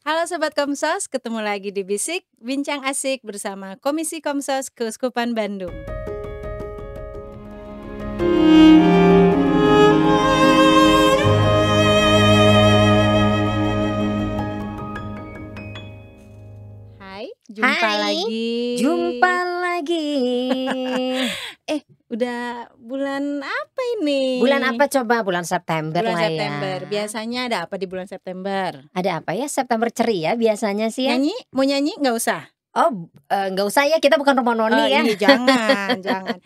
Halo Sobat Komsos, ketemu lagi di Bisik, Bincang Asik bersama Komisi Komsos Keuskupan Bandung. Hai, jumpa Hai, lagi. jumpa lagi. Udah bulan apa ini? Bulan apa coba? Bulan September Bulan lah September. ya. Biasanya ada apa di bulan September? Ada apa ya? September ceria biasanya sih ya. Nyanyi? Mau nyanyi? Nggak usah. Nggak usah ya, kita bukan rumah noni ya. Iya, jangan.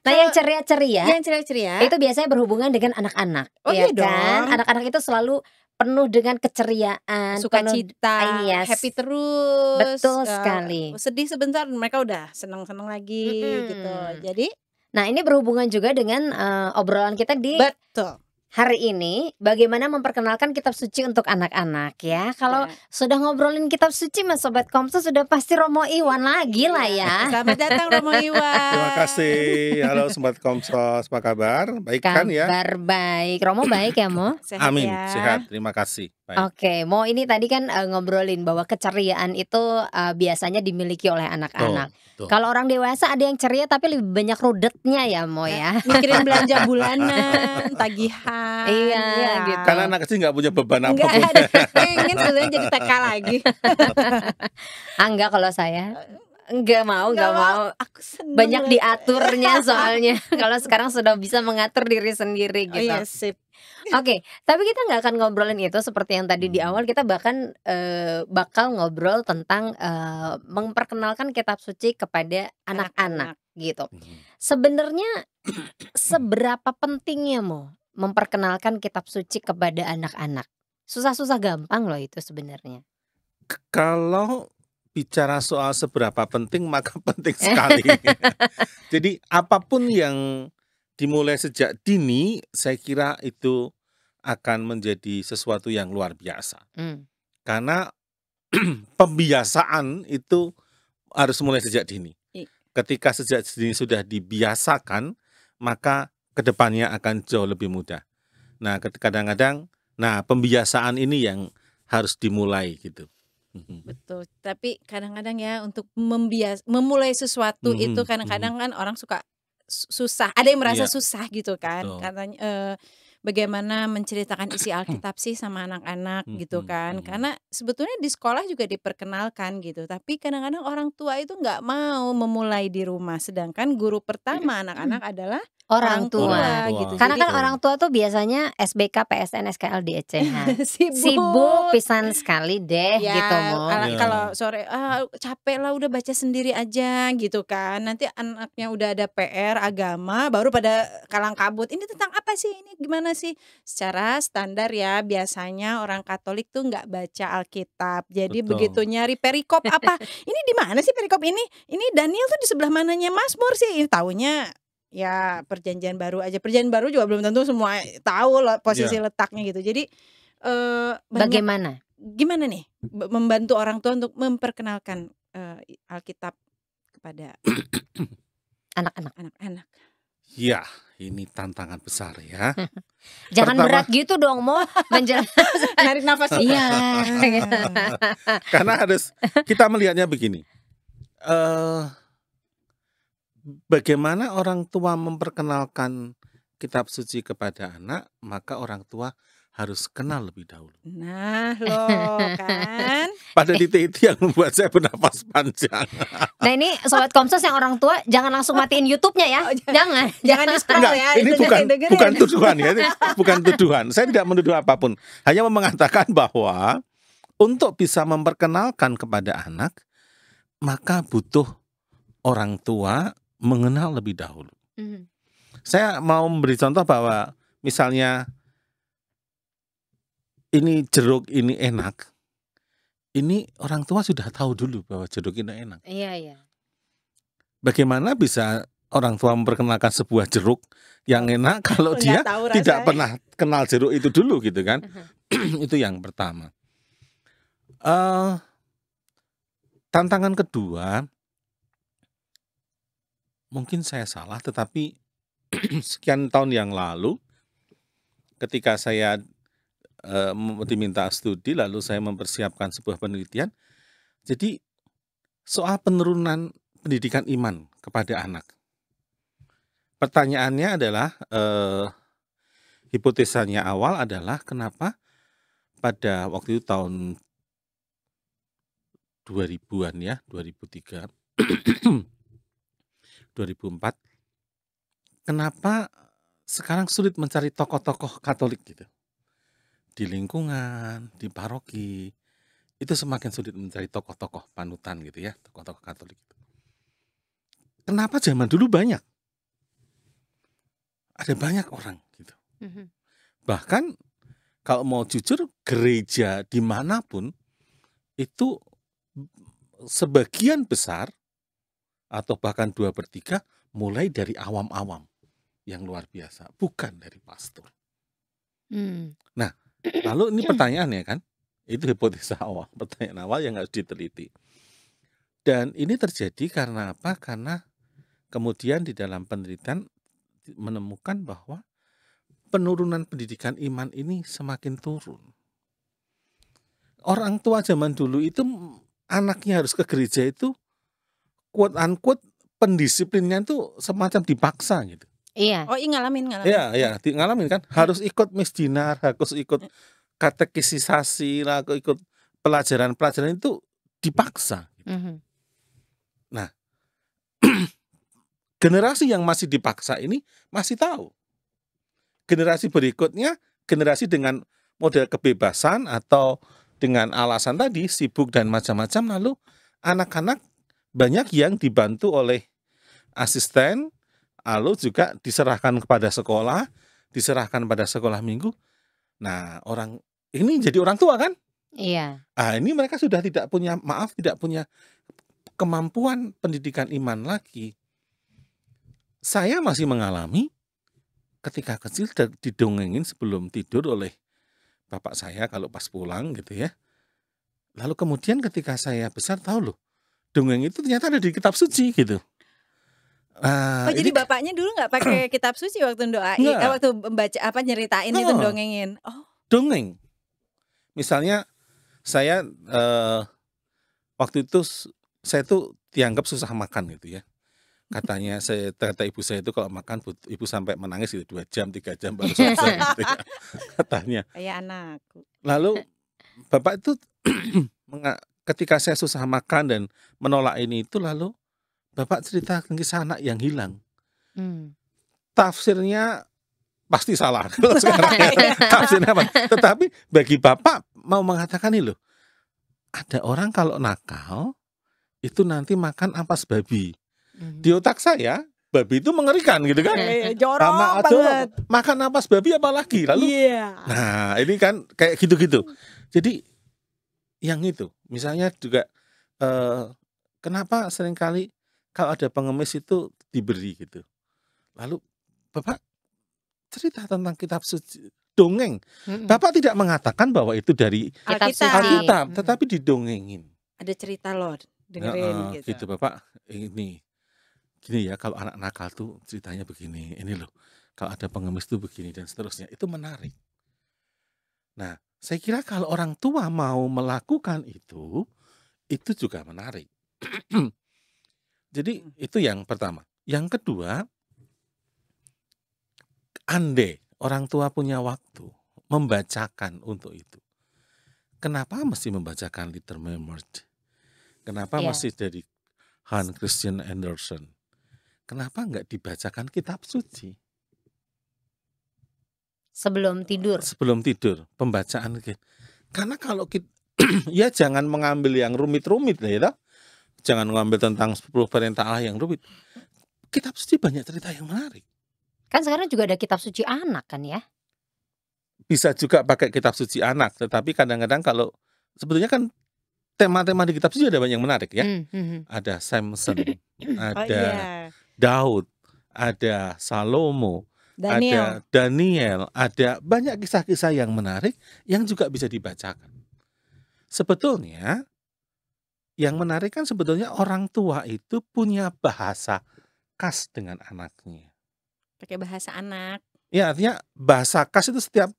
Nah, yang ceria-ceria Yang ceria-ceria itu biasanya berhubungan dengan anak-anak, Oh ya iya kan? dong. Anak-anak itu selalu penuh dengan keceriaan, sukacita, yes. happy terus. Betul sekali. Sedih sebentar, mereka udah senang-senang lagi gitu. Jadi, Nah, ini berhubungan juga dengan obrolan kita di betul. hari ini, bagaimana memperkenalkan kitab suci untuk anak-anak ya. Kalau Ya. sudah ngobrolin kitab suci Mas Sobat Komsos, sudah pasti Romo Iwan lagi lah ya. Selamat datang Romo Iwan. Terima kasih. Halo Sobat Komsos, apa kabar? Baik kan ya? Kabar baik. Romo baik ya Mo? Sehat Amin, ya. sehat. Terima kasih. Baik. Oke, Mo ini tadi kan ngobrolin bahwa keceriaan itu biasanya dimiliki oleh anak-anak. Betul. Kalau orang dewasa ada yang ceria tapi lebih banyak rudetnya ya Mo ya. Mikirin belanja bulanan, tagihan. Iya, ya. gitu. Karena anak kecil nggak punya beban Enggak apapun. ada, pengen sebenarnya jadi TK lagi. Enggak kalau saya. Enggak mau. Aku seneng Banyak banget. diaturnya soalnya. Kalau sekarang sudah bisa mengatur diri sendiri Oh gitu. iya, sip. Oke, tapi kita nggak akan ngobrolin itu seperti yang tadi di awal. Kita bahkan bakal ngobrol tentang memperkenalkan kitab suci kepada anak-anak gitu. Sebenarnya seberapa pentingnya Mo memperkenalkan kitab suci kepada anak-anak? Susah-susah gampang loh itu sebenarnya. Kalau bicara soal seberapa penting, maka penting sekali. Jadi apapun yang dimulai sejak dini, saya kira itu akan menjadi sesuatu yang luar biasa. Karena pembiasaan itu harus mulai sejak dini. Ketika sejak dini sudah dibiasakan, maka kedepannya akan jauh lebih mudah. Nah, kadang-kadang, pembiasaan ini yang harus dimulai gitu. Betul, tapi kadang-kadang ya untuk memulai sesuatu itu kadang-kadang kan orang suka susah. Ada yang merasa Iya. susah gitu kan. Betul. Katanya bagaimana menceritakan isi Alkitab sih sama anak-anak gitu kan. Karena sebetulnya di sekolah juga diperkenalkan gitu. Tapi kadang-kadang orang tua itu nggak mau memulai di rumah. Sedangkan guru pertama anak-anak adalah Orang tua. gitu. Karena Jadi kan orang tua tuh biasanya SBK, PSN, SKL di ECH. sibuk. Sibuk pisan sekali deh Ya, gitu Mo. kalau sore capek lah udah baca sendiri aja gitu kan. Nanti anaknya udah ada PR agama baru pada kalang kabut. Ini tentang apa sih? Ini gimana sih? Secara standar ya biasanya orang Katolik tuh nggak baca Alkitab. Jadi Betul. begitu nyari perikop apa? Ini di mana sih perikop ini? Ini Daniel tuh di sebelah mananya Mazmur sih? Ini taunya ya Perjanjian Baru aja. Perjanjian Baru juga belum tentu semua tahu loh posisi letaknya gitu. Jadi Bagaimana? gimana nih membantu orang tua untuk memperkenalkan Alkitab kepada anak-anak? Ya, ini tantangan besar ya. Jangan Pertama- berat gitu dong Mo menjelaskan. Narik nafas. Iya. Karena kita melihatnya begini. Bagaimana orang tua memperkenalkan kitab suci kepada anak, maka orang tua harus kenal lebih dahulu. Nah loh kan. Pada titik itu yang membuat saya bernafas panjang. Nah ini Sobat Komsos yang orang tua jangan langsung matiin YouTube-nya ya. Jangan. Jangan di scroll Enggak, ya. ini dengerin. bukan tuduhan ya, ini bukan tuduhan. Saya tidak menuduh apapun. Hanya mengatakan bahwa untuk bisa memperkenalkan kepada anak, maka butuh orang tua mengenal lebih dahulu. Saya mau memberi contoh bahwa misalnya ini jeruk ini enak. Ini orang tua sudah tahu dulu bahwa jeruk ini enak. Iya. Bagaimana bisa orang tua memperkenalkan sebuah jeruk yang enak kalau Nggak dia tahu tidak rasanya. pernah kenal jeruk itu dulu gitu kan? Itu yang pertama. Tantangan kedua, mungkin saya salah, tetapi sekian tahun yang lalu ketika saya diminta studi, lalu saya mempersiapkan sebuah penelitian. Jadi soal penurunan pendidikan iman kepada anak. Pertanyaannya adalah, hipotesanya awal adalah kenapa pada waktu itu tahun 2000-an ya, 2003, 2004, kenapa sekarang sulit mencari tokoh-tokoh Katolik gitu? Di lingkungan, di paroki, itu semakin sulit mencari tokoh-tokoh panutan gitu ya, tokoh-tokoh Katolik. Kenapa zaman dulu banyak? Ada banyak orang gitu. Bahkan kalau mau jujur, gereja dimanapun itu sebagian besar atau bahkan 2/3 mulai dari awam-awam yang luar biasa, bukan dari pastor. Nah, lalu ini pertanyaannya kan, itu hipotesa awal, pertanyaan awal yang harus diteliti. Dan ini terjadi karena apa? Karena kemudian di dalam penelitian menemukan bahwa penurunan pendidikan iman ini semakin turun. Orang tua zaman dulu itu anaknya harus ke gereja itu quote unquote pendisiplinnya itu semacam dipaksa gitu. Iya. Oh, ngalamin. Iya, ngalamin kan. Harus ikut misdinar, harus ikut katekisisasi, lah, ikut pelajaran-pelajaran itu dipaksa. Nah, generasi yang masih dipaksa ini masih tahu. Generasi berikutnya, generasi dengan model kebebasan atau dengan alasan tadi sibuk dan macam-macam, lalu anak-anak banyak yang dibantu oleh asisten, lalu juga diserahkan kepada sekolah, diserahkan pada sekolah minggu. Nah, orang ini jadi orang tua kan? Iya. Ini mereka sudah tidak punya kemampuan pendidikan iman lagi. Saya masih mengalami ketika kecil didongengin sebelum tidur oleh bapak saya kalau pas pulang gitu ya. Lalu kemudian ketika saya besar tahu loh, dongeng itu ternyata ada di kitab suci gitu. Jadi bapaknya dulu nggak pakai kitab suci waktu doain, waktu membaca nyeritain itu dongengin. Oh, dongeng. Misalnya saya waktu itu saya tuh dianggap susah makan gitu ya. Katanya kata ibu saya itu kalau makan ibu sampai menangis gitu 2 jam 3 jam baru selesai gitu ya, katanya. Kayak anakku. Lalu bapak itu ketika saya susah makan dan menolak ini itu, lalu bapak cerita kisah anak yang hilang. Tafsirnya pasti salah kalau sekarang ya. Tafsirnya apa? Tetapi bagi bapak mau mengatakan ini loh, ada orang kalau nakal itu nanti makan ampas babi. Di otak saya babi itu mengerikan gitu kan. Jorok banget. Makan ampas babi apalagi lalu. Nah ini kan kayak gitu-gitu. Jadi yang itu misalnya juga kenapa seringkali kalau ada pengemis itu diberi gitu. Lalu bapak cerita tentang kitab suci, dongeng. Bapak tidak mengatakan bahwa itu dari Alkitab, tetapi didongengin. Ada cerita loh, dengerin gitu. Gitu bapak, gini ya, kalau anak nakal tuh ceritanya begini, ini loh. Kalau ada pengemis tuh begini dan seterusnya, itu menarik. Nah, saya kira kalau orang tua mau melakukan itu juga menarik. Jadi itu yang pertama. Yang kedua, andai orang tua punya waktu membacakan untuk itu. Kenapa mesti membacakan Little Mermaid? Kenapa mesti dari Hans Christian Andersen? Kenapa nggak dibacakan kitab suci? Sebelum tidur. Sebelum tidur, pembacaan. Karena kalau kita, ya jangan mengambil yang rumit-rumit ya. Jangan mengambil tentang 10 perintah Allah yang rumit. Kitab suci banyak cerita yang menarik. Kan sekarang juga ada kitab suci anak kan ya? Bisa juga pakai kitab suci anak, tetapi kadang-kadang kalau sebetulnya kan tema-tema di kitab suci ada banyak yang menarik ya. Ada Samson, ada Daud, ada Salomo, ada Daniel, ada banyak kisah-kisah yang menarik yang juga bisa dibacakan. Sebetulnya yang menarik kan sebetulnya orang tua itu punya bahasa khas dengan anaknya. Pakai bahasa anak. Ya, artinya bahasa khas itu setiap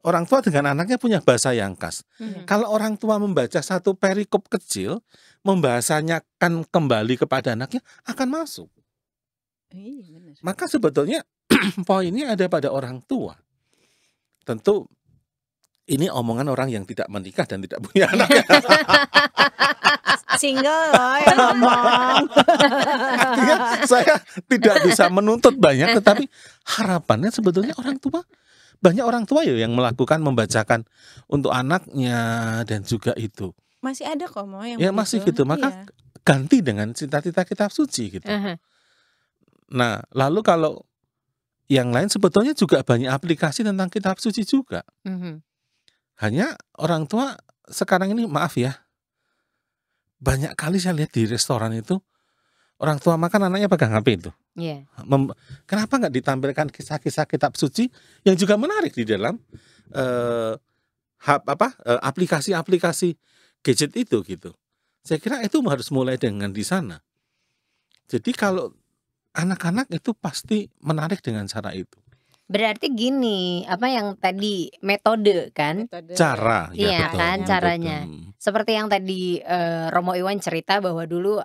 orang tua dengan anaknya punya bahasa yang khas. Mhm. Kalau orang tua membaca satu perikop kecil, membahasanyakan kembali kepada anaknya akan masuk. Iya benar. Maka sebetulnya poinnya ada pada orang tua. Tentu ini omongan orang yang tidak menikah dan tidak punya anak. Single loh yang ngomong. Artinya saya tidak bisa menuntut banyak, tetapi harapannya sebetulnya banyak orang tua ya yang melakukan membacakan untuk anaknya dan juga itu. Masih ada kok Mo yang Ya masih begitu. gitu, maka ganti dengan cita-cita kitab suci gitu. Aha. Nah, lalu kalau yang lain sebetulnya juga banyak aplikasi tentang kitab suci juga. Mhm. Hanya orang tua sekarang ini maaf ya, banyak kali saya lihat di restoran itu orang tua makan anaknya pegang HP itu. Iya. Kenapa nggak ditampilkan kisah-kisah kitab suci yang juga menarik di dalam aplikasi-aplikasi gadget itu gitu. Saya kira itu harus mulai dengan di sana. Jadi kalau anak-anak itu pasti menarik dengan cara itu. Berarti gini, apa yang tadi metode kan? Cara, ya Iya betul. kan, betul. caranya. Seperti yang tadi Romo Iwan cerita bahwa dulu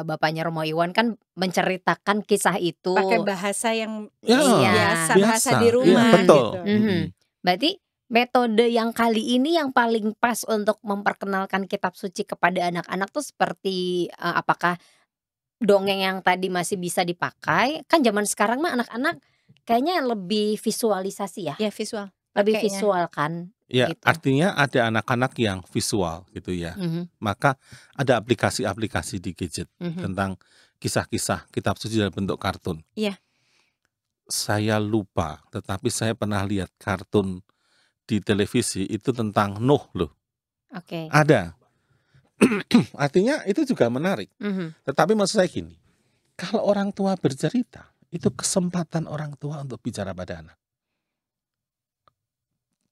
bapaknya Romo Iwan kan menceritakan kisah itu. Pakai bahasa yang Ya, biasa, bahasa di Iya, rumah betul. gitu. Mhm. Berarti metode yang kali ini yang paling pas untuk memperkenalkan kitab suci kepada anak-anak tuh seperti apakah dongeng yang tadi masih bisa dipakai? Kan zaman sekarang mah anak-anak kayaknya lebih visualisasi ya, Ya visual. lebih pakainya. visual kan? Ya, Gitu. artinya ada anak-anak yang visual gitu ya. Mhm, Maka ada aplikasi-aplikasi di gadget mhm. tentang kisah-kisah kitab suci dalam bentuk kartun. Iya. Saya lupa, tetapi saya pernah lihat kartun di televisi itu tentang Nuh loh. Oke. Ada. Artinya itu juga menarik. Mhm. Tetapi maksud saya gini, kalau orang tua bercerita, itu kesempatan orang tua untuk bicara pada anak.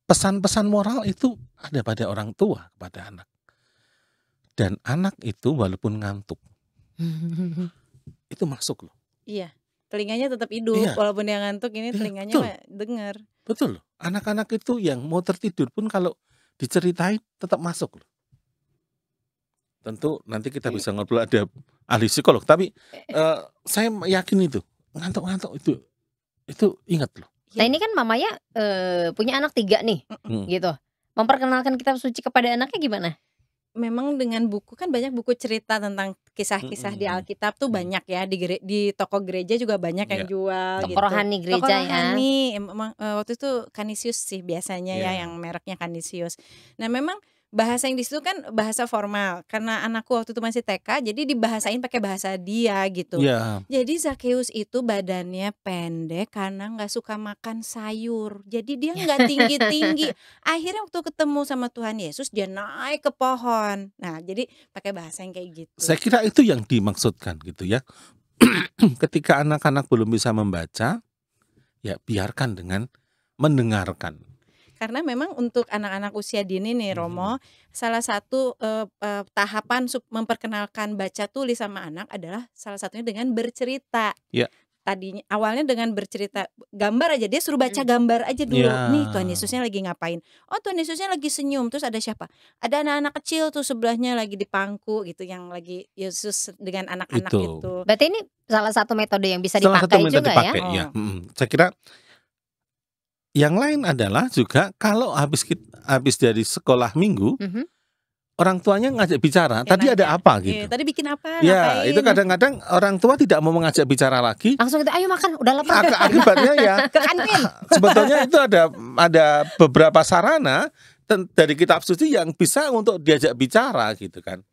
Pesan-pesan moral itu ada pada orang tua kepada anak. Dan anak itu walaupun ngantuk, itu masuk loh. Iya. Telinganya tetap hidup Iya. walaupun dia ngantuk ini Iya, telinganya betul. mah dengar. Betul loh. Anak-anak itu yang mau tertidur pun kalau diceritain tetap masuk loh. Tentu nanti kita bisa ngobrol ada ahli psikolog, tapi saya yakin itu ngantuk-ngantuk itu ingat loh. Nah ini kan mamanya punya anak 3 nih, Hmm. gitu. Memperkenalkan kitab suci kepada anaknya gimana? Memang dengan buku kan banyak buku cerita tentang kisah-kisah di Alkitab tuh banyak ya di toko gereja juga banyak yang Ya. jual Toko gitu. rohani Toko gereja ya. rohani emang waktu itu Canisius sih biasanya Ya. ya yang mereknya Canisius. Nah memang bahasa yang di situ kan bahasa formal karena anakku waktu itu masih TK jadi dibahasain pakai bahasa dia gitu. Ya, Jadi Zakheus itu badannya pendek karena nggak suka makan sayur. Jadi dia nggak tinggi-tinggi. Akhirnya waktu ketemu sama Tuhan Yesus dia naik ke pohon. Nah, jadi pakai bahasa yang kayak gitu. saya kira itu yang dimaksudkan gitu ya. Ketika anak-anak belum bisa membaca, ya biarkan dengan mendengarkan. Karena memang untuk anak-anak usia dini nih Romo, salah satu tahapan memperkenalkan baca tulis sama anak adalah salah satunya dengan bercerita. Ya. Tadinya awalnya dengan bercerita gambar aja dia suruh baca gambar aja dulu. Ya. Nih Tuhan Yesusnya lagi ngapain? Oh Tuhan Yesusnya lagi senyum. Terus ada siapa? Ada anak-anak kecil tuh sebelahnya lagi di pangku gitu yang lagi Yesus dengan anak-anak Itu. itu. Berarti ini salah satu metode yang bisa Salah satu dipakai metode juga dipakai, ya? ya. Saya kira yang lain adalah juga kalau habis dari sekolah minggu, Mhm. orang tuanya ngajak bicara. Tadi nanya. ada apa Iya, gitu? tadi bikin apa? Ya, Ngapain? itu kadang-kadang orang tua tidak mau mengajak bicara lagi. Langsung gitu, ayo makan, udah lapar. Akibatnya ya Ke kantin. sebetulnya itu ada beberapa sarana dari kitab suci yang bisa untuk diajak bicara gitu kan.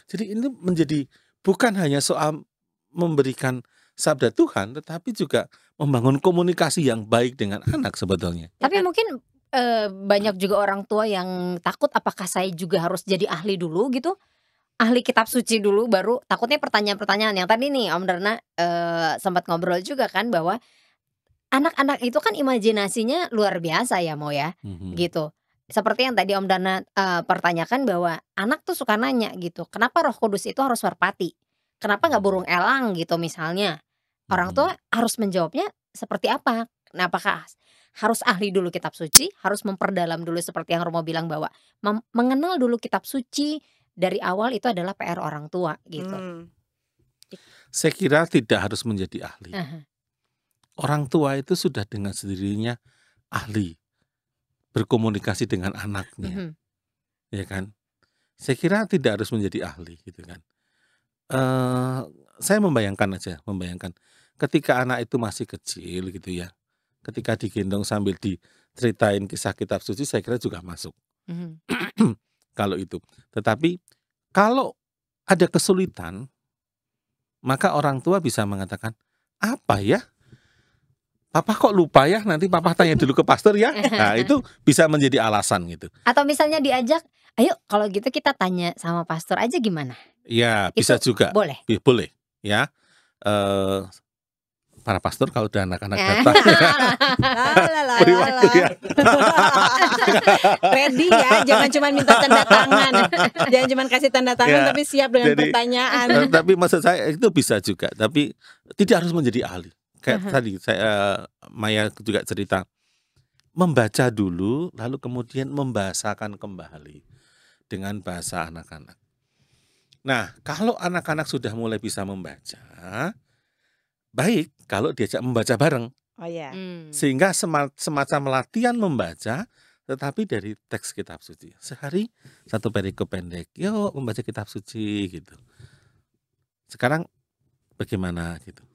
Jadi ini menjadi bukan hanya soal memberikan sabda Tuhan, tetapi juga membangun komunikasi yang baik dengan anak sebetulnya. Tapi mungkin banyak juga orang tua yang takut apakah saya juga harus jadi ahli dulu gitu, ahli kitab suci dulu baru takutnya pertanyaan-pertanyaan yang tadi nih Om Darna sempat ngobrol juga kan bahwa anak-anak itu kan imajinasinya luar biasa ya Mo ya, gitu. Seperti yang tadi Om Darna pertanyakan bahwa anak tuh suka nanya gitu, kenapa Roh Kudus itu harus merpati? Kenapa nggak burung elang gitu misalnya? Orang tua harus menjawabnya seperti apa? Nah, apakah harus ahli dulu kitab suci, harus memperdalam dulu seperti yang Romo bilang bahwa mengenal dulu kitab suci dari awal itu adalah PR orang tua gitu. Saya kira tidak harus menjadi ahli. Aha. Orang tua itu sudah dengan sendirinya ahli berkomunikasi dengan anaknya, ya kan? Saya kira tidak harus menjadi ahli gitu kan. Saya membayangkan ketika anak itu masih kecil gitu ya, ketika digendong sambil diceritain kisah kitab suci, saya kira juga masuk. Kalau itu. Tetapi kalau ada kesulitan, maka orang tua bisa mengatakan, apa ya? Papa kok lupa ya? Nanti papa tanya dulu ke pastor ya. Nah, itu bisa menjadi alasan gitu. Atau misalnya diajak, ayo kalau gitu kita tanya sama pastor aja gimana? Ya, bisa Itu juga. boleh. Boleh ya. Para pastor kalau udah anak-anak datang beri waktu ya. Ready ya, jangan cuma minta tanda tangan. Jangan cuma kasih tanda tangan Ya, tapi siap dengan jadi, pertanyaan. Tapi maksud saya itu bisa juga, tapi tidak harus menjadi ahli. Kayak tadi Maya juga cerita, membaca dulu lalu kemudian membahasakan kembali dengan bahasa anak-anak. Nah, kalau anak-anak sudah mulai bisa membaca, baik kalau diajak membaca bareng. Oh ya. Sehingga semacam latihan membaca, tetapi dari teks kitab suci. Sehari satu perikop pendek, yuk membaca kitab suci gitu. Sekarang bagaimana gitu.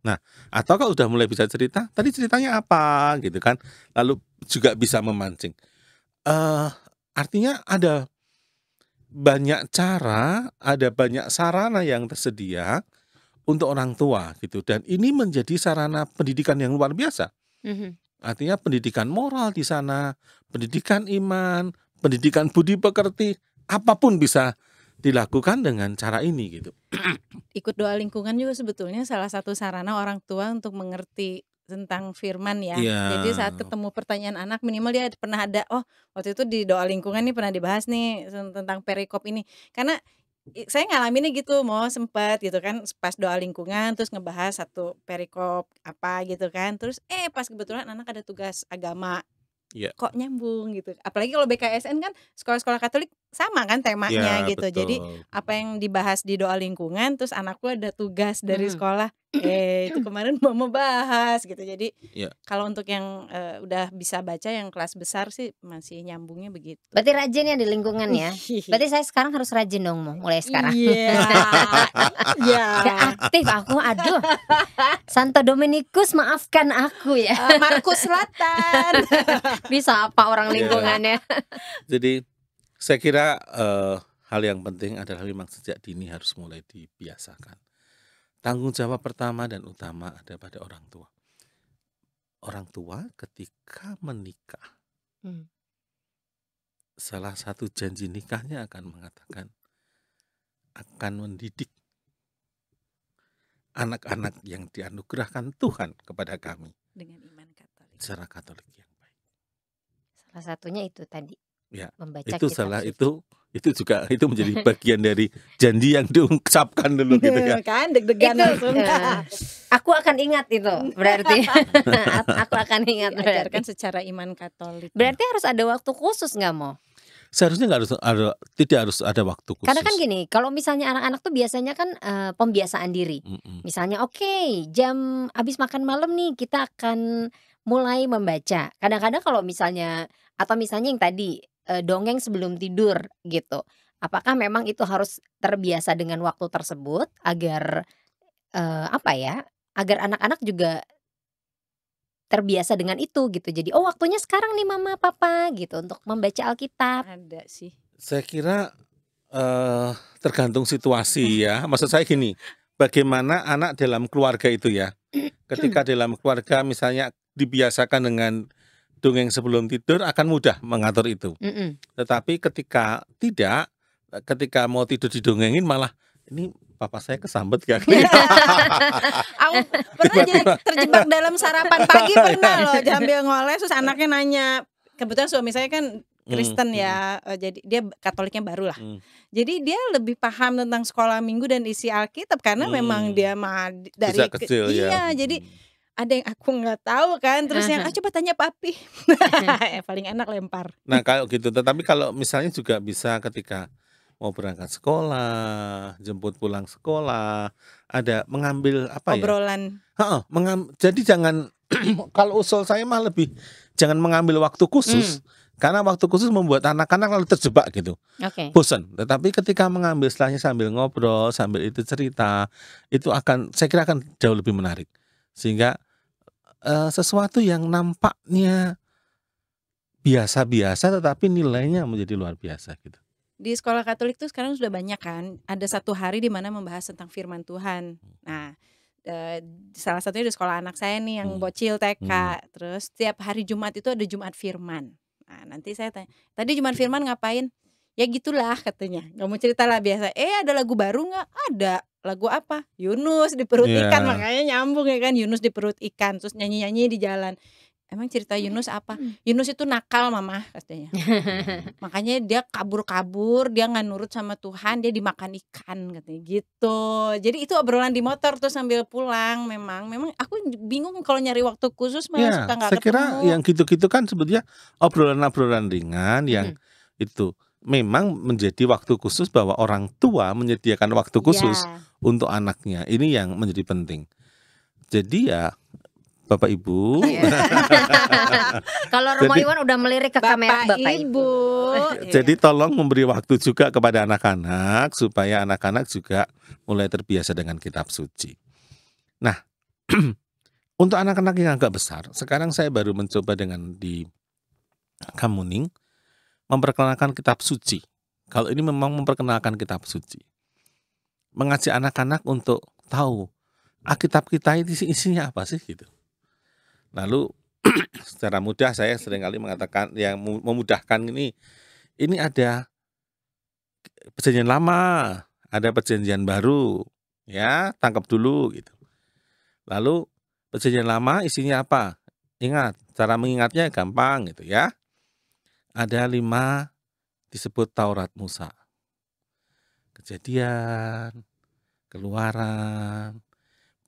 Nah, atau kalau udah mulai bisa cerita, tadi ceritanya apa gitu kan. Lalu juga bisa memancing. Artinya ada banyak cara, ada banyak sarana yang tersedia untuk orang tua gitu. Dan ini menjadi sarana pendidikan yang luar biasa. Artinya pendidikan moral di sana, pendidikan iman, pendidikan budi pekerti, apapun bisa dilakukan dengan cara ini gitu. Ikut doa lingkungan juga sebetulnya salah satu sarana orang tua untuk mengerti tentang firman ya. Iya. Jadi saat ketemu pertanyaan anak minimal dia pernah ada, oh waktu itu di doa lingkungan nih pernah dibahas nih tentang perikop ini. Karena saya ngalaminnya gitu, mau sempat gitu kan pas doa lingkungan terus ngebahas satu perikop apa gitu kan. Terus pas kebetulan anak ada tugas agama. Iya. Kok nyambung gitu. Apalagi kalau BKSN kan sekolah-sekolah Katolik sama kan temanya Ya, gitu. Jadi betul. apa yang dibahas di doa lingkungan terus anakku ada tugas dari sekolah itu kemarin mau bahas gitu. Jadi Ya. kalau untuk yang udah bisa baca yang kelas besar sih masih nyambungnya begitu. Berarti rajin ya di lingkungan ya. Berarti saya sekarang harus rajin dong mulai sekarang. Iya. Iya. Gak aktif aku, aduh. Santo Dominikus maafkan aku ya. Markus Selatan. Bisa apa orang Iya. lingkungannya. Jadi saya kira hal yang penting adalah memang sejak dini harus mulai dibiasakan. Tanggung jawab pertama dan utama ada pada orang tua. Orang tua ketika menikah, salah satu janji nikahnya akan mengatakan akan mendidik anak-anak yang dianugerahkan Tuhan kepada kami Dengan iman Katolik. secara Katolik yang baik. Salah satunya itu tadi. Ya, Membaca itu kitab salah suci. itu juga itu menjadi bagian dari janji yang diucapkan dulu gitu ya. Kan deg-degan langsung. Aku akan ingat itu berarti. Aku akan ingat Diajarkan berarti. secara iman Katolik. Berarti harus ada waktu khusus nggak mau? Seharusnya tidak harus ada waktu khusus. Karena kan gini, kalau misalnya anak-anak tuh biasanya kan pembiasaan diri. Misalnya oke, jam habis makan malam nih kita akan mulai membaca. Kadang-kadang kalau misalnya atau misalnya yang tadi dongeng sebelum tidur gitu. Apakah memang itu harus terbiasa dengan waktu tersebut agar agar anak-anak juga terbiasa dengan itu gitu. Jadi waktunya sekarang nih mama papa gitu untuk membaca Alkitab. Ada sih. Saya kira tergantung situasi ya. Maksud saya gini, bagaimana anak dalam keluarga itu ya. Ketika dalam keluarga misalnya dibiasakan dengan dongeng sebelum tidur akan mudah mengatur itu. Tetapi ketika tidak, ketika mau tidur didongengin malah ini papa saya kesambet gak? Aku pernah jadi terjebak dalam sarapan pagi pernah loh sambil ngoles terus anaknya nanya. Kebetulan suami saya kan Kristen ya, jadi dia Katoliknya baru lah. Jadi dia lebih paham tentang sekolah minggu dan isi Alkitab karena memang dia dari Sejak kecil ya. Iya, jadi ada yang aku nggak tahu kan, terus yang coba tanya papi. Paling enak lempar. Nah kalau gitu, tetapi kalau misalnya juga bisa ketika mau berangkat sekolah, jemput pulang sekolah, ada mengambil apa ya? Obrolan. Jadi jangan kalau usul saya mah lebih jangan mengambil waktu khusus. Karena waktu khusus membuat anak-anak lalu terjebak gitu, Oke. bosan. Tetapi ketika mengambil setelahnya sambil ngobrol, sambil itu cerita, itu saya kira akan jauh lebih menarik. Sehingga sesuatu yang nampaknya biasa-biasa tetapi nilainya menjadi luar biasa gitu. Di sekolah Katolik tuh sekarang sudah banyak kan, ada satu hari di mana membahas tentang firman Tuhan. Nah, salah satunya di sekolah anak saya nih yang bocil TK. Terus setiap hari Jumat itu ada Jumat Firman. Nah, nanti saya tanya, tadi Jumat Firman ngapain? Ya gitulah katanya, nggak mau cerita lah biasa. Ada lagu baru nggak? Ada. Lagu apa? Yunus di perut ikan, makanya nyambung ya kan, Yunus di perut ikan. Terus nyanyi-nyanyi di jalan. Emang cerita Yunus apa? Yunus itu nakal mama katanya. Makanya dia kabur-kabur, dia nggak nurut sama Tuhan, dia dimakan ikan katanya gitu. Jadi itu obrolan di motor tuh sambil pulang. Memang aku bingung kalau nyari waktu khusus malah suka nggak saya kira ketemu. yang gitu-gitu kan sebetulnya obrolan-obrolan ringan yang itu memang menjadi waktu khusus bahwa orang tua menyediakan waktu khusus untuk anaknya. Ini yang menjadi penting. Jadi ya Bapak Ibu. Kalau Romo Iwan udah melirik ke kamera Bapak Ibu. Jadi tolong memberi waktu juga kepada anak-anak supaya anak-anak juga mulai terbiasa dengan kitab suci. Nah, untuk anak-anak yang agak besar, sekarang saya baru mencoba dengan di Kamuning memperkenalkan kitab suci. Kalau ini memang memperkenalkan kitab suci. Mengajak anak-anak untuk tahu Alkitab kita ini isinya apa sih gitu. Lalu secara mudah saya seringkali mengatakan yang memudahkan ini ada perjanjian lama, ada perjanjian baru, ya tangkap dulu gitu. Lalu perjanjian lama isinya apa? Ingat, cara mengingatnya gampang gitu ya. Ada 5 disebut Taurat Musa. Kejadian, Keluaran,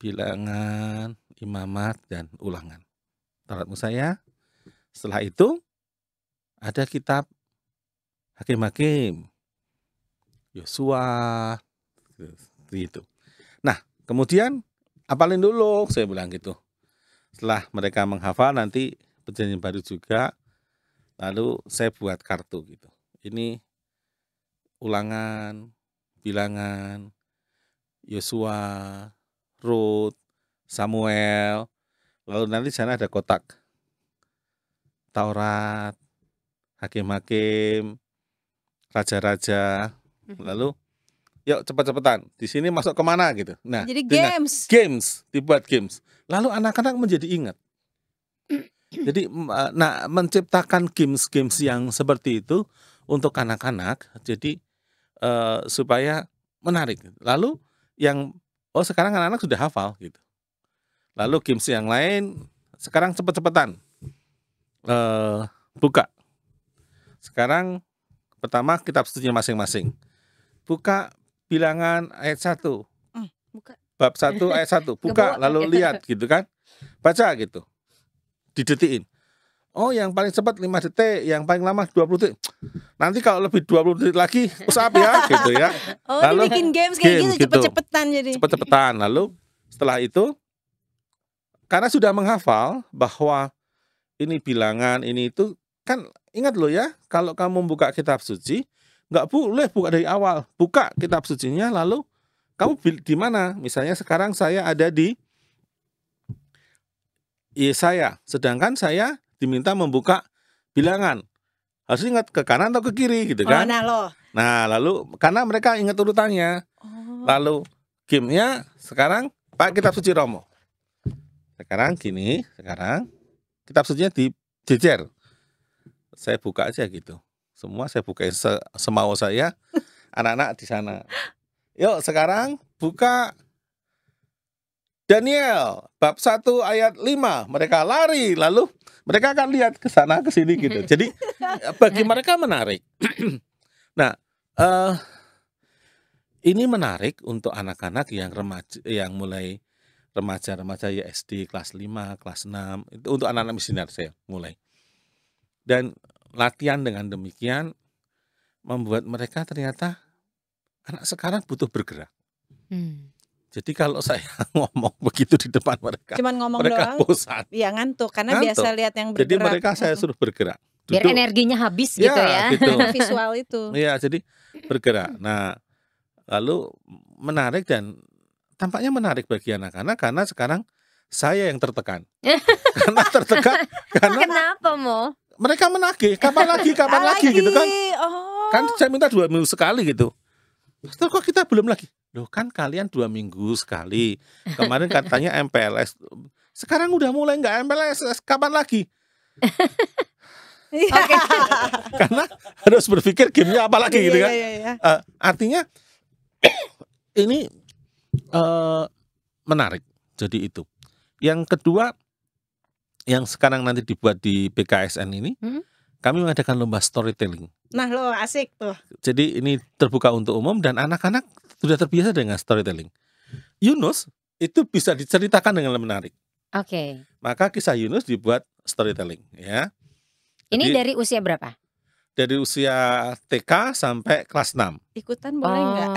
Bilangan, Imamat, dan Ulangan. Taurat Musa ya. Setelah itu ada kitab Hakim-Hakim, Yosua, gitu. Nah, kemudian hafalin dulu, saya bilang gitu. Setelah mereka menghafal nanti perjanjian baru juga, lalu saya buat kartu gitu. Ini Ulangan, Bilangan, Yosua, Rut, Samuel. Lalu nanti di sana ada kotak Taurat, Hakim-Hakim, Raja-Raja. Lalu yuk cepat-cepatan. Di sini masuk kemana gitu. Nah, jadi dibuat games. Lalu anak-anak menjadi ingat. Jadi menciptakan games-games yang seperti itu untuk anak-anak. Jadi supaya menarik. Lalu sekarang anak-anak sudah hafal gitu. Lalu games yang lain sekarang cepet-cepetan buka. Sekarang pertama kitab sucinya masing-masing. Buka Bilangan ayat 1. Buka. Bab 1 ayat 1. Buka lalu lihat gitu kan. Baca gitu. Didetiin. Oh yang paling cepat 5 detik, yang paling lama 20 detik. Nanti kalau lebih 20 detik lagi usap ya gitu ya. Lalu bikin games kayak gitu cepet-cepetan jadi. Cepet-cepetan. Lalu setelah itu karena sudah menghafal bahwa ini bilangan, ini itu kan ingat loh ya, kalau kamu buka kitab suci, nggak boleh buka dari awal. Buka kitab sucinya lalu kamu di mana? Misalnya sekarang saya ada di Yesaya, sedangkan saya diminta membuka Bilangan. Harus ingat ke kanan atau ke kiri gitu kan. Nah lalu karena mereka ingat urutannya. Lalu gamenya sekarang Pak kitab suci Romo. Sekarang gini, sekarang kitab sucinya dijejer. Saya buka aja gitu. Semua saya buka semau saya. Anak-anak di sana. Yuk sekarang buka Daniel bab 1 ayat 5. Mereka lari lalu mereka akan lihat ke sana ke sini gitu. Jadi bagi mereka menarik. Nah, ini menarik untuk anak-anak yang remaja yang mulai remaja-remaja ya SD kelas 5, kelas 6, itu untuk anak-anak misioner saya mulai. Dan latihan dengan demikian membuat mereka ternyata anak sekarang butuh bergerak. Jadi kalau saya ngomong begitu di depan mereka, Cuman ngomong mereka doang, bosan. ya ngantuk karena Ngantuk. biasa lihat yang Jadi bergerak. mereka saya suruh bergerak. Biar Duduk. energinya habis Ya, gitu ya. gitu. Visual itu. Iya, jadi bergerak. Nah, lalu menarik dan tampaknya menarik bagi anak-anak karena sekarang saya yang tertekan. Karena tertekan karena Kenapa Mo? mereka menagih, kapan lagi gitu kan. Oh. Kan saya minta 2 minggu sekali gitu. Terus kok kita belum lagi? Loh kan kalian 2 minggu sekali. Kemarin katanya MPLS. Sekarang udah mulai nggak MPLS, kapan lagi? Oke. Karena harus berpikir gamenya apa lagi gitu kan. Iya. Artinya ini menarik. Jadi itu. Yang kedua, yang sekarang nanti dibuat di BKSN ini, kami mengadakan lomba storytelling. Nah lo asik tuh. Jadi ini terbuka untuk umum dan anak-anak sudah terbiasa dengan storytelling. Yunus itu bisa diceritakan dengan menarik. Oke. Maka kisah Yunus dibuat storytelling ya. Ini Jadi- dari usia berapa? Dari usia TK sampai kelas 6. Ikutan boleh nggak?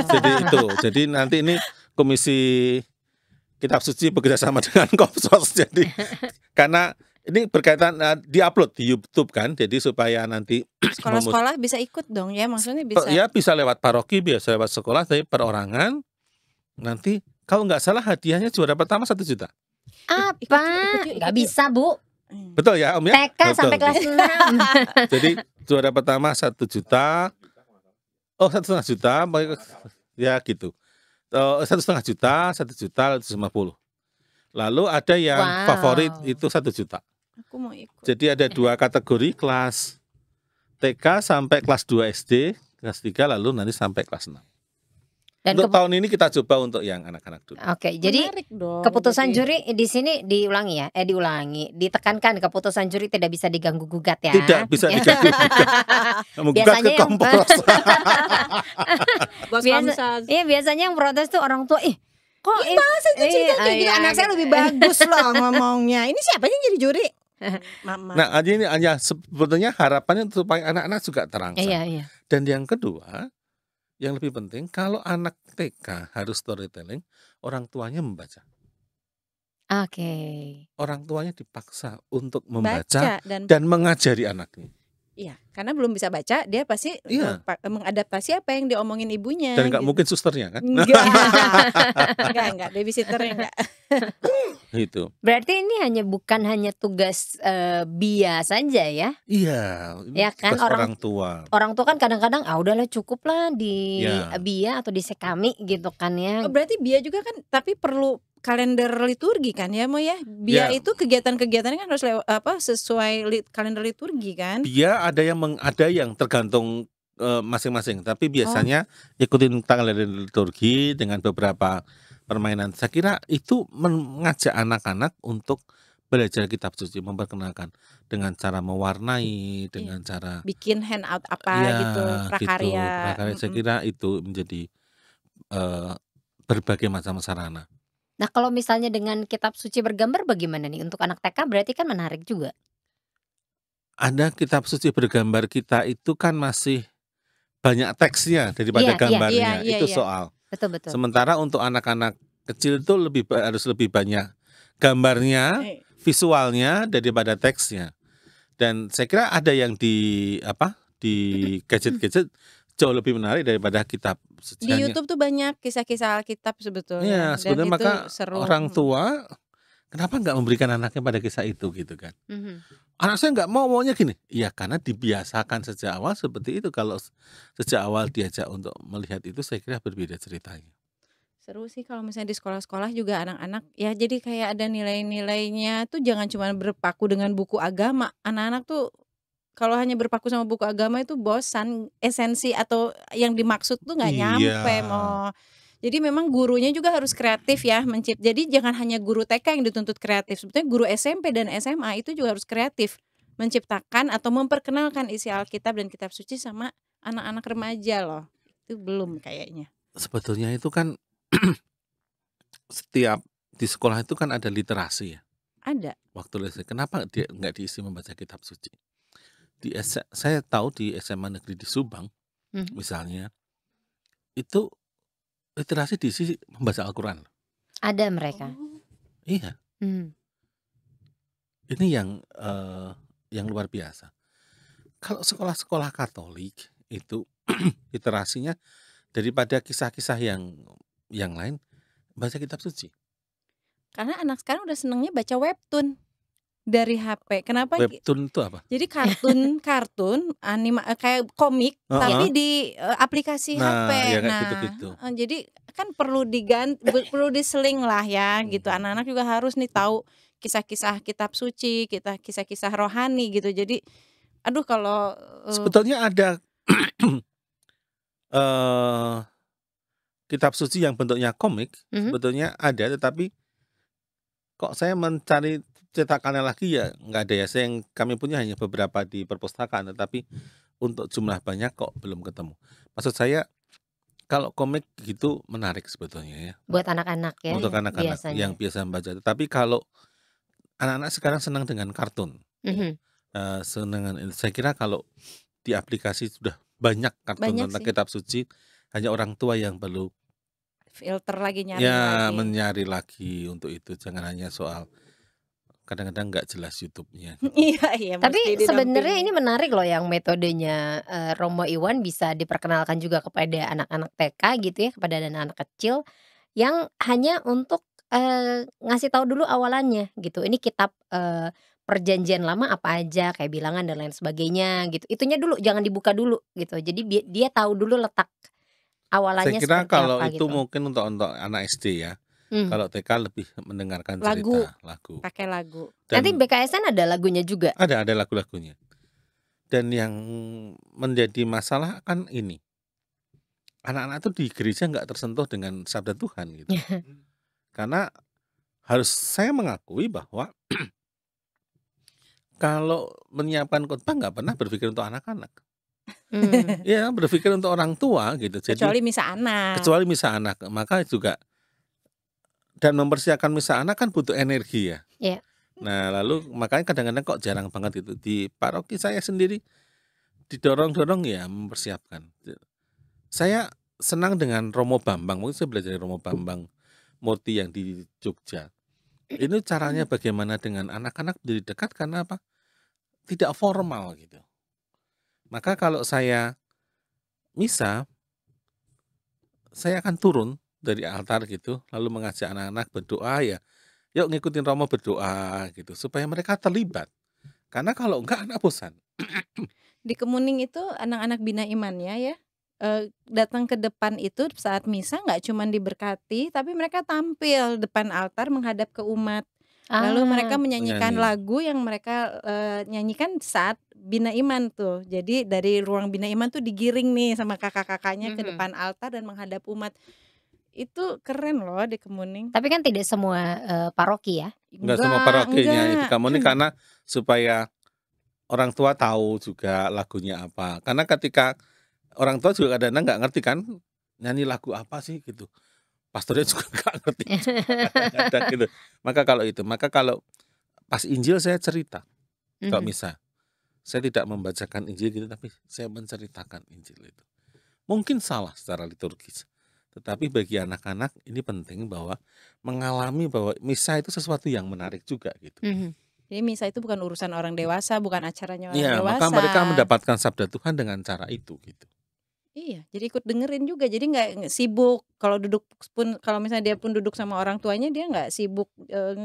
Jadi itu. Jadi nanti ini Komisi Kitab Suci bekerjasama dengan Kopsos. Jadi karena ini berkaitan diupload di YouTube kan. Jadi supaya nanti Sekolah-sekolah bisa ikut dong ya, maksudnya bisa. ya bisa lewat paroki, bisa lewat sekolah, tapi perorangan. Nanti kalau nggak salah hadiahnya juara pertama 1 juta. Apa? Ikut yuk. Nggak bisa Bu. Betul ya Om ya? TK Betul. sampai kelas 6. Jadi juara pertama 1 juta. Oh 1,5 juta. Ya gitu. 1,5 juta, 1,150. Lalu ada yang Wow. favorit itu 1 juta. Aku mau ikut. Jadi ada 2 kategori, kelas TK sampai kelas 2 SD, kelas 3 lalu nanti sampai kelas 6. Dan Untuk tahun ini kita coba untuk yang anak-anak dulu. Oke, jadi Menarik dong, keputusan jadi. juri di sini diulangi ya, ditekankan keputusan juri tidak bisa diganggu gugat ya. Tidak bisa diganggu. Menggugat Biasanya ke yang- Kompos. Bos Biasa- Komsas. Iya biasanya yang protes tuh orang tua, kok Cerita kayak gitu, anak saya lebih bagus loh ngomongnya. Ini siapa yang jadi juri? Mama. Nah, ini hanya sebetulnya harapannya supaya anak-anak juga terangsang. Iya. Dan yang kedua, yang lebih penting kalau anak TK harus storytelling, orang tuanya membaca. Oke. Orang tuanya dipaksa untuk membaca baca dan dan mengajari anaknya. iya, karena belum bisa baca, dia pasti Iya. mengadaptasi apa yang diomongin ibunya. Dan nggak gitu. mungkin susternya kan? Enggak, babysitternya enggak. Itu. Berarti ini bukan hanya tugas Bia saja ya. Iya, ini Ya kan, tugas orang- orang tua. Orang tua kan kadang-kadang udahlah cukup lah di Ya. Bia atau di Sekami gitu kan ya. Oh, berarti Bia juga kan tapi perlu kalender liturgi kan ya, Mo ya? Bia Ya. itu kegiatan-kegiatannya kan harus sesuai kalender liturgi kan? Dia ada yang tergantung masing-masing, tapi biasanya ikutin tanggal liturgi dengan beberapa permainan. Saya kira itu mengajak anak-anak untuk belajar kitab suci, memperkenalkan dengan cara mewarnai, dengan cara Bikin handout apa ya, gitu, prakarya. prakarya. Saya kira itu menjadi berbagai macam sarana. Nah kalau misalnya dengan kitab suci bergambar bagaimana nih untuk anak TK berarti kan menarik juga. Ada kitab suci bergambar kita itu kan masih banyak teksnya daripada Iya, gambarnya. iya, Itu iya. soal. Betul. Sementara untuk anak-anak kecil itu harus lebih banyak gambarnya, visualnya daripada teksnya. Dan saya kira ada yang di gadget-gadget jauh lebih menarik daripada kitab suci. Di YouTube tuh banyak kisah-kisah Alkitab sebetulnya. Iya, Dan sebenarnya itu maka seru. orang tua kenapa nggak memberikan anaknya pada kisah itu gitu kan? Anak saya nggak maunya gini. Iya, karena dibiasakan sejak awal seperti itu. Kalau sejak awal diajak untuk melihat itu, saya kira berbeda ceritanya. Seru sih kalau misalnya di sekolah-sekolah juga anak-anak ya jadi kayak ada nilai-nilainya tuh jangan cuma berpaku dengan buku agama. Anak-anak tuh kalau hanya berpaku sama buku agama itu bosan, esensi atau yang dimaksud tuh nggak Iya. nyampe Mo. Jadi memang gurunya juga harus kreatif ya Jadi jangan hanya guru TK yang dituntut kreatif. Sebetulnya guru SMP dan SMA itu juga harus kreatif menciptakan atau memperkenalkan isi Alkitab dan kitab suci sama anak-anak remaja loh. Itu belum kayaknya. Sebetulnya itu kan setiap di sekolah itu kan ada literasi ya. Ada. Waktu literasi, kenapa dia nggak diisi membaca kitab suci? Saya tahu di SMA negeri di Subang misalnya, itu literasi diisi membaca Al-Quran. Ada mereka. Iya, ini yang luar biasa. Kalau sekolah-sekolah Katolik itu literasinya daripada kisah-kisah yang lain, baca kitab suci. Karena anak sekarang udah senengnya baca webtoon dari HP. Kenapa? Webtoon itu apa? Jadi kartun kayak komik tapi di aplikasi HP. Ya kayak gitu-gitu. Jadi kan perlu perlu diseling lah ya gitu. Anak-anak juga harus nih tahu kisah-kisah kitab suci, kisah-kisah rohani gitu. Jadi aduh kalau sebetulnya ada kitab suci yang bentuknya komik, sebetulnya ada, tetapi kok saya mencari cetakannya lagi ya nggak ada ya. Kami punya hanya beberapa di perpustakaan, tetapi untuk jumlah banyak kok belum ketemu. Maksud saya kalau komik gitu menarik sebetulnya ya. Buat anak-anak ya. Untuk anak-anak yang biasa membaca. Tapi kalau anak-anak sekarang senang dengan kartun, saya kira kalau di aplikasi sudah banyak kartun tentang kitab suci, hanya orang tua yang perlu filter lagi menyari lagi untuk itu. Jangan hanya soal kadang-kadang nggak jelas YouTube-nya. Iya. Tapi sebenarnya ini menarik loh yang metodenya Romo Iwan bisa diperkenalkan juga kepada anak-anak TK gitu ya, kepada anak-anak kecil yang hanya untuk ngasih tahu dulu awalannya gitu. Ini kitab Perjanjian Lama apa aja, kayak bilangan dan lain sebagainya gitu. Itunya dulu, jangan dibuka dulu gitu. Jadi dia tahu dulu letak awalannya. Saya kira kalau apa, itu gitu. mungkin untuk anak SD ya. Kalau TK lebih mendengarkan cerita lagu. Pakai lagu. Dan nanti BKSN ada lagunya juga. Ada lagu-lagunya. Dan yang menjadi masalah kan ini, anak-anak itu di gereja nggak tersentuh dengan sabda Tuhan gitu. Karena saya mengakui bahwa kalau menyiapkan khotbah nggak pernah berpikir untuk anak-anak. Ya berpikir untuk orang tua gitu. Kecuali misa anak. Maka juga dan mempersiapkan misa anak kan butuh energi ya. Yeah. Nah lalu makanya kadang-kadang kok jarang banget itu di paroki saya sendiri didorong-dorong ya mempersiapkan. Saya senang dengan Romo Bambang, mungkin saya belajar dari Romo Bambang Murti yang di Jogja. Ini caranya bagaimana dengan anak-anak menjadi dekat karena apa? Tidak formal gitu. Maka kalau saya misa, saya akan turun dari altar gitu, lalu mengajak anak-anak berdoa ya. Yuk ngikutin Romo berdoa gitu, supaya mereka terlibat. Karena kalau enggak anak bosan. Di Kemuning itu anak-anak Bina Imannya ya, datang ke depan itu saat misa nggak cuma diberkati, tapi mereka tampil depan altar menghadap ke umat. Lalu mereka menyanyikan lagu yang mereka nyanyikan saat Bina Iman tuh. Jadi dari ruang Bina Iman tuh digiring nih sama kakak-kakaknya ke depan altar dan menghadap umat. Itu keren loh di Kemuning. Tapi kan tidak semua paroki ya. Enggak semua parokinya di Kemuning karena supaya orang tua tahu juga lagunya apa. Karena ketika orang tua juga kadang-kadang nggak ngerti kan nyanyi lagu apa sih gitu. Pastornya juga nggak ngerti. Gitu. Maka kalau pas Injil saya cerita. Kalau misa, saya tidak membacakan Injil gitu, tapi saya menceritakan Injil itu. Mungkin salah secara liturgis. Tetapi bagi anak-anak ini penting bahwa mengalami bahwa misa itu sesuatu yang menarik juga gitu. Jadi misa itu bukan urusan orang dewasa, bukan acaranya orang dewasa. Maka mereka mendapatkan sabda Tuhan dengan cara itu gitu. Iya, jadi ikut dengerin juga. Jadi nggak sibuk kalau misalnya dia pun duduk sama orang tuanya, dia nggak sibuk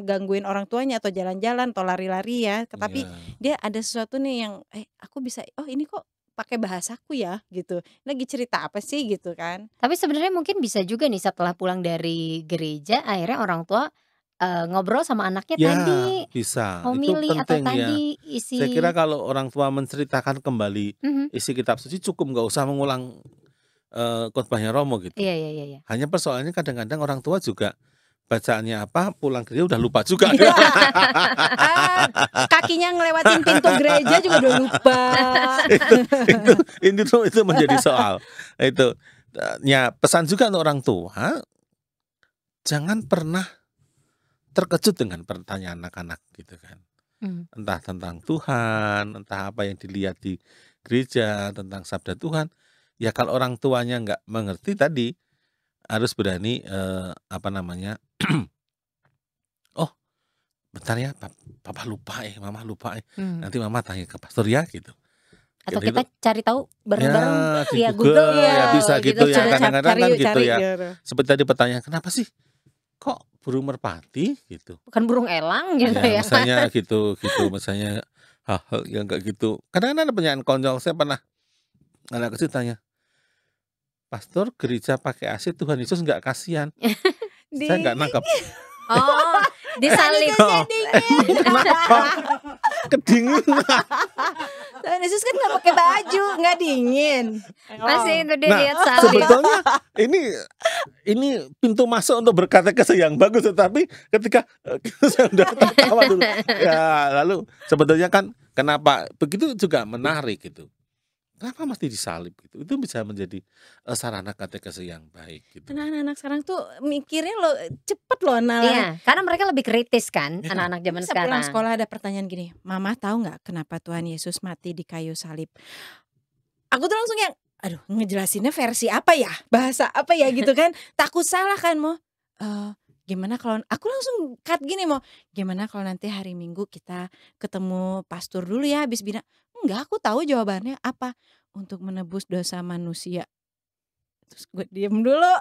gangguin orang tuanya atau jalan-jalan atau lari-lari ya. Tapi dia ada sesuatu nih yang aku bisa, oh ini kok pakai bahasaku ya gitu. Lagi cerita apa sih gitu kan. Tapi sebenarnya mungkin bisa juga nih setelah pulang dari gereja akhirnya orang tua ngobrol sama anaknya tadi bisa. homili Itu atau penting tadi ya. isi. Saya kira kalau orang tua menceritakan kembali isi kitab suci cukup, nggak usah mengulang khotbahnya Romo gitu. Iya. Hanya persoalannya kadang-kadang orang tua juga bacaannya apa, pulang gereja udah lupa juga. Kakinya ngelewatin pintu gereja juga udah lupa. itu menjadi soal. Itu ya pesan juga untuk orang tua, jangan pernah terkejut dengan pertanyaan anak-anak gitu kan. Entah tentang Tuhan, entah apa yang dilihat di gereja tentang sabda Tuhan. Ya kalau orang tuanya nggak mengerti tadi, harus berani oh bentar ya, papa lupa mama lupa nanti mama tanya ke pastor ya gitu. Atau Gitu, kita cari tahu bareng-bareng ya di via Google Google ya bisa gitu ya, Coba kadang-kadang kan gitu cari ya. gitu. Seperti tadi pertanyaan, kenapa sih kok burung merpati gitu? bukan burung elang gitu ya. Misalnya gitu misalnya hal-hal yang kayak gitu. Kadang-kadang ada pertanyaan konyol, saya pernah anak kecil tanya, "Pastor, gereja pakai AC Tuhan Yesus nggak kasihan?" Saya nggak nangkep. Oh, disalib. Oh, kenapa? Kedinginan. Tuhan Yesus kan nggak pakai baju, nggak dingin. Masih itu dia Nah, lihat salib. sebetulnya ini pintu masuk untuk berkata-kata yang bagus, tetapi ketika saya udah ketawa dulu. Ya, lalu sebetulnya kan kenapa begitu juga menarik gitu. Kenapa mesti disalib gitu? Itu bisa menjadi sarana katekese yang baik gitu. Karena anak-anak sekarang tuh mikirnya cepet loh Iya, karena mereka lebih kritis kan, Iya. anak-anak zaman Bisa pulang sekarang. sekolah ada pertanyaan gini, "Mama tahu nggak kenapa Tuhan Yesus mati di kayu salib?" Aku tuh langsung yang, aduh ngejelasinnya versi apa ya? Bahasa apa ya gitu kan? Takut salah kan Mo. Gimana kalau aku langsung cut gini Mo, gimana kalau nanti hari Minggu kita ketemu pastor dulu ya habis bina. Enggak, aku tahu jawabannya apa. Untuk menebus dosa manusia. Terus gue diem dulu.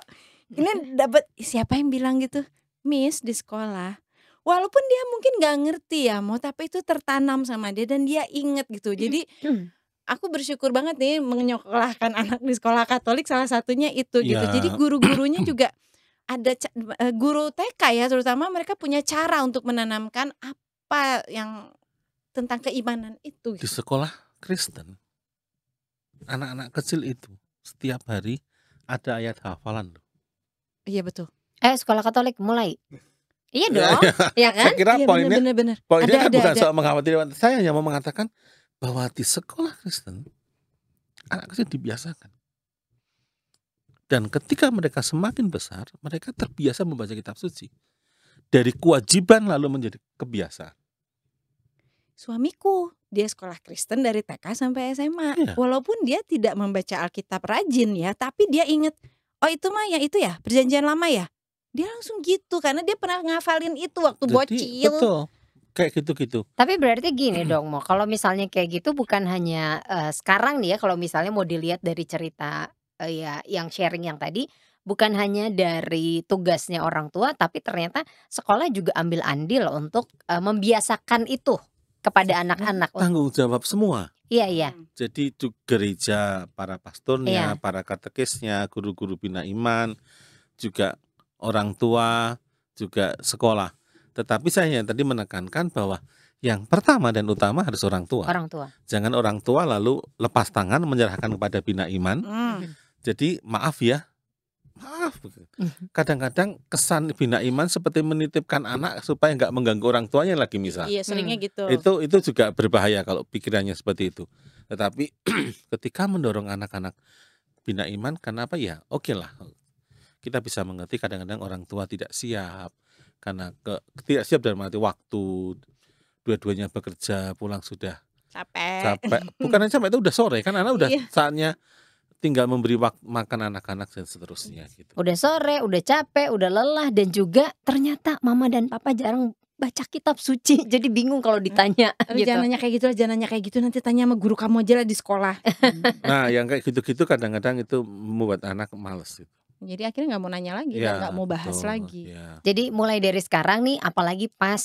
Ini dapat siapa yang bilang gitu? Miss di sekolah. Walaupun dia mungkin nggak ngerti ya Mo, tapi itu tertanam sama dia dan dia inget gitu. Jadi aku bersyukur banget nih menyekolahkan anak di sekolah Katolik, salah satunya itu gitu. Ya. Jadi guru-gurunya juga ada guru TK ya terutama, mereka punya cara untuk menanamkan apa yang tentang keimanan itu. Di sekolah Kristen, anak-anak kecil itu setiap hari ada ayat hafalan loh. Iya betul. Sekolah Katolik mulai. Iya dong, ya kan? Saya kira Iya bener. poinnya kan bukan ada. soal mengkhawatirkan. Saya hanya mau mengatakan bahwa di sekolah Kristen anak kecil dibiasakan. Dan ketika mereka semakin besar, mereka terbiasa membaca kitab suci. Dari kewajiban lalu menjadi kebiasaan. Suamiku dia sekolah Kristen dari TK sampai SMA. Iya. Walaupun dia tidak membaca Alkitab rajin ya, tapi dia inget, oh itu mah yang itu ya perjanjian lama ya. Dia langsung gitu karena dia pernah ngafalin itu waktu Jadi bocil. betul kayak gitu-gitu. Tapi berarti gini dong Mo, kalau misalnya kayak gitu bukan hanya sekarang nih ya, kalau misalnya mau dilihat dari cerita ya yang sharing yang tadi, bukan hanya dari tugasnya orang tua, tapi ternyata sekolah juga ambil andil untuk membiasakan itu kepada anak-anak. Tanggung jawab semua. Iya. Jadi itu gereja, para pastornya, Iya. para katekisnya, guru-guru bina iman, juga orang tua, juga sekolah. Tetapi saya tadi menekankan bahwa yang pertama dan utama harus orang tua. Orang tua. Jangan orang tua lalu lepas tangan menyerahkan kepada bina iman. Jadi maaf ya, kadang-kadang kesan bina iman seperti menitipkan anak supaya nggak mengganggu orang tuanya lagi misal. Iya seringnya gitu. Itu juga berbahaya kalau pikirannya seperti itu. Tetapi ketika mendorong anak-anak bina iman, kenapa ya? Oke lah, kita bisa mengerti kadang-kadang orang tua tidak siap karena tidak siap dalam arti waktu, dua-duanya bekerja, pulang sudah capek. Bukan hanya capek, itu udah sore kan, anak udah saatnya tinggal memberi makan anak-anak dan seterusnya gitu. Udah sore, udah capek, udah lelah, dan juga ternyata mama dan papa jarang baca kitab suci, jadi bingung kalau ditanya. Gitu. Jangan nanya kayak gitu, nanti tanya sama guru kamu aja lah di sekolah. Nah yang kayak gitu-gitu kadang-kadang itu membuat anak males gitu. Jadi akhirnya nggak mau nanya lagi, nggak mau bahas lagi. Ya. Jadi mulai dari sekarang nih, apalagi pas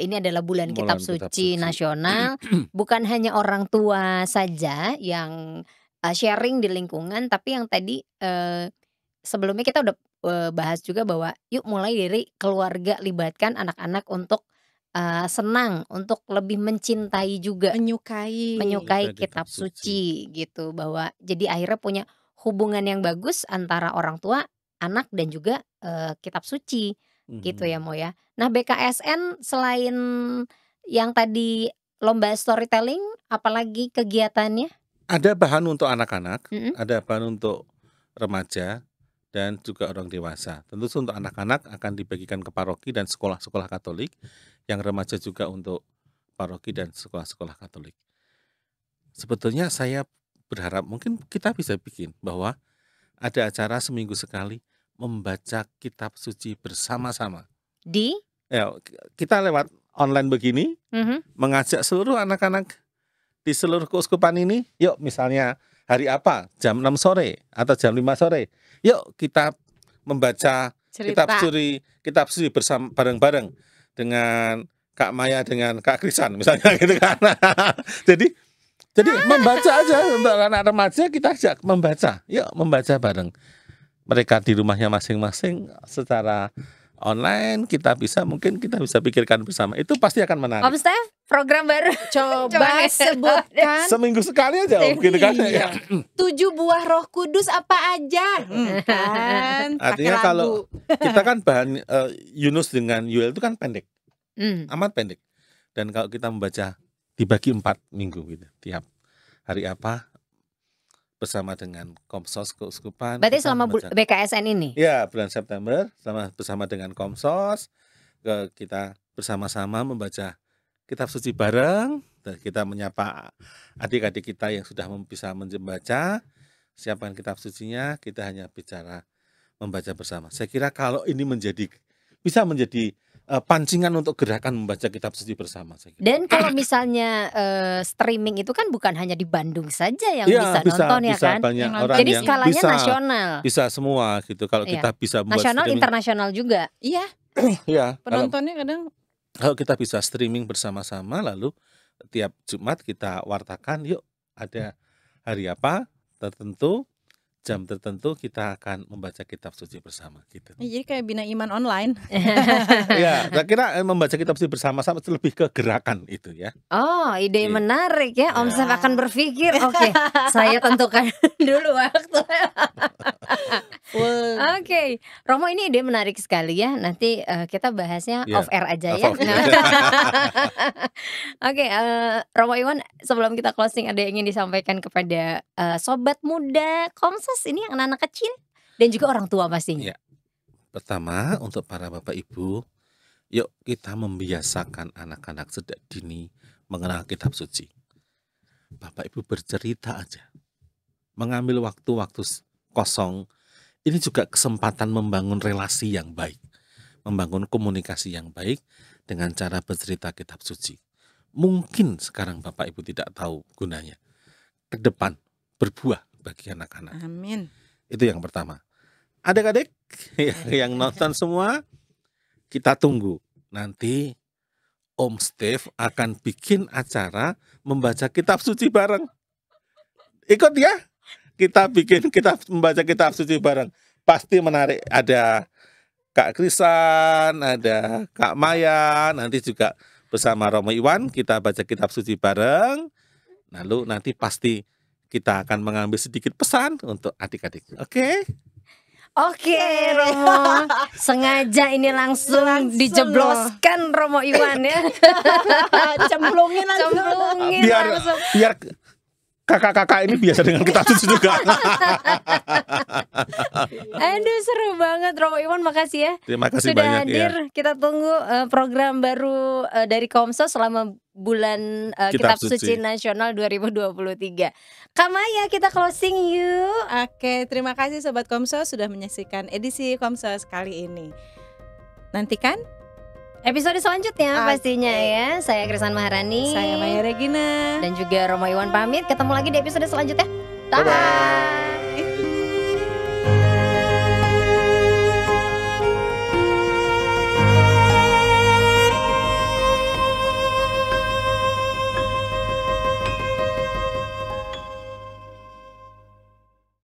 ini adalah bulan kitab suci nasional, bukan hanya orang tua saja yang sharing di lingkungan, tapi yang tadi sebelumnya kita udah bahas juga bahwa yuk mulai dari keluarga, libatkan anak-anak untuk senang, untuk lebih mencintai juga, menyukai kitab suci gitu, bahwa jadi akhirnya punya hubungan yang bagus antara orang tua, anak, dan juga kitab suci gitu ya Mo ya. Nah BKSN selain yang tadi lomba storytelling, apalagi kegiatannya? Ada bahan untuk anak-anak, ada bahan untuk remaja, dan juga orang dewasa. Tentu untuk anak-anak akan dibagikan ke paroki dan sekolah-sekolah Katolik, yang remaja juga untuk paroki dan sekolah-sekolah Katolik. Sebetulnya saya berharap mungkin kita bisa bikin bahwa ada acara seminggu sekali membaca kitab suci bersama-sama. Di? Ya, kita lewat online begini mengajak seluruh anak-anak di seluruh keuskupan ini, yuk misalnya hari apa, jam 6 sore atau jam 5 sore, yuk kita membaca kitab suci bersama bareng-bareng dengan Kak Maya dengan Kak Krisan misalnya gitu kan. Jadi membaca aja untuk anak remaja, kita ajak membaca. Yuk membaca bareng. Mereka di rumahnya masing-masing secara online, mungkin kita bisa pikirkan bersama. Itu pasti akan menarik. Om Stef, program baru. Coba sebutkan. Seminggu sekali aja Om, gitu kan. Iya. 7 buah Roh Kudus apa aja? Kan. Artinya kalau kita kan bahan Yunus dengan Yuel itu kan pendek. Amat pendek. Dan kalau kita membaca dibagi 4 minggu gitu, tiap hari apa bersama dengan Komsos Keuskupan. Berarti selama BKSN ini? Ya, bulan September bersama dengan Komsos kita bersama-sama membaca kitab suci bareng, dan kita menyapa adik-adik kita yang sudah bisa membaca, siapkan kitab sucinya, kita hanya bicara membaca bersama. Saya kira kalau ini bisa menjadi pancingan untuk gerakan membaca kitab suci bersama. Dan kalau misalnya streaming itu kan bukan hanya di Bandung saja yang bisa nonton ya kan? Banyak orang jadi yang skalanya bisa, nasional. Bisa semua gitu. Kalau kita bisa membuat nasional, streaming, internasional juga. Iya. Iya. Penontonnya kadang. Kalau kita bisa streaming bersama-sama, lalu tiap Jumat kita wartakan, yuk ada hari apa tertentu, jam tertentu kita akan membaca kitab suci bersama gitu. Jadi kayak Bina Iman online. Ya, saya kira membaca kitab suci bersama-sama itu lebih ke gerakan itu ya. Oh, ide menarik ya. Om Stef akan berpikir, oke, saya tentukan dulu waktu. Oke, Romo, ini ide menarik sekali ya. Nanti kita bahasnya off air aja ya. Oke, Romo Iwan, sebelum kita closing ada yang ingin disampaikan kepada sobat muda Komsos ini, yang anak-anak kecil dan juga orang tua pastinya. Ya. Pertama, untuk para Bapak Ibu, yuk kita membiasakan anak-anak sejak dini mengenal kitab suci. Bapak Ibu bercerita aja, mengambil waktu-waktu kosong. Ini juga kesempatan membangun relasi yang baik, membangun komunikasi yang baik dengan cara bercerita kitab suci. Mungkin sekarang Bapak Ibu tidak tahu gunanya, ke depan berbuah bagi anak-anak. Amin. Itu yang pertama. Adik-adik yang nonton semua, kita tunggu. Nanti Om Stef akan bikin acara membaca kitab suci bareng. Ikut ya. Kita membaca kitab suci bareng. Pasti menarik. Ada Kak Krisan, ada Kak Maya, nanti juga bersama Romo Iwan kita baca kitab suci bareng. Lalu nanti pasti kita akan mengambil sedikit pesan untuk adik-adik. Oke? Oke, Romo. Sengaja ini langsung dijebloskan Romo Iwan ya. Cemplungin Biar kakak-kakak ini biasa dengan kitab suci juga. Aduh, seru banget Romo Iwan, makasih ya. Terima kasih sudah banyak hadir. Ya. Kita tunggu program baru dari Komsos selama bulan Kitab Suci Nasional 2023. Kak Maya, kita closing yuk. Oke, terima kasih Sobat Komsos sudah menyaksikan edisi Komsos kali ini. Nantikan episode selanjutnya pastinya ya. Saya Krisan Maharani, saya Maya Regina, dan juga Romo Iwan pamit. Ketemu lagi di episode selanjutnya. Bye.